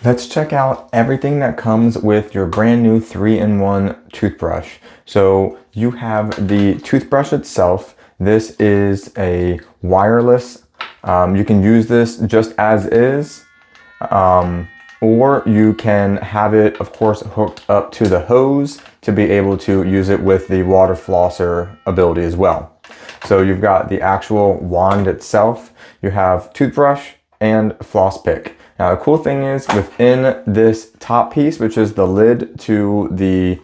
Let's check out everything that comes with your brand new 3-in-1 toothbrush. So you have the toothbrush itself. This is a wireless. You can use this just as is, or you can have it, of course, hooked up to the hose to be able to use it with the water flosser ability as well. So you've got the actual wand itself. You have toothbrush and floss pick. Now the cool thing is within this top piece, which is the lid to the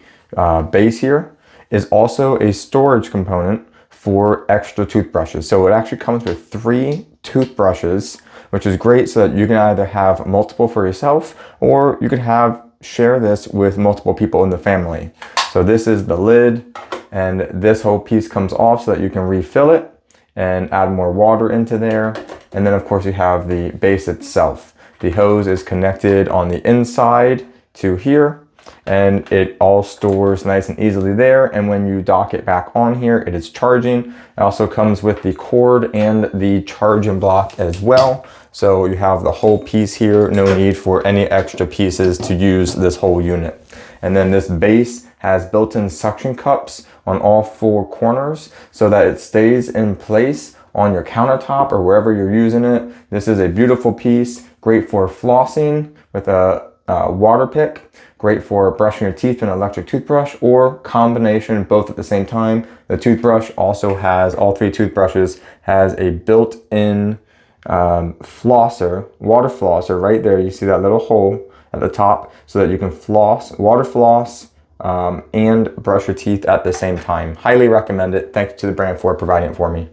base here, is also a storage component for extra toothbrushes. So it actually comes with 3 toothbrushes, which is great so that you can either have multiple for yourself or you can share this with multiple people in the family. So this is the lid, and this whole piece comes off so that you can refill it and add more water into there. And then of course you have the base itself. The hose is connected on the inside to here, and it all stores nice and easily there. And when you dock it back on here, it is charging. It also comes with the cord and the charging block as well. So you have the whole piece here, no need for any extra pieces to use this whole unit. And then this base has built-in suction cups on all 4 corners so that it stays in place on your countertop or wherever you're using it. This is a beautiful piece, great for flossing with a water pick, great for brushing your teeth with an electric toothbrush, or combination both at the same time. The toothbrush also has, all 3 toothbrushes has a built-in flosser, water flosser right there. You see that little hole at the top so that you can floss, water floss, and brush your teeth at the same time. Highly recommend it. Thanks to the brand for providing it for me.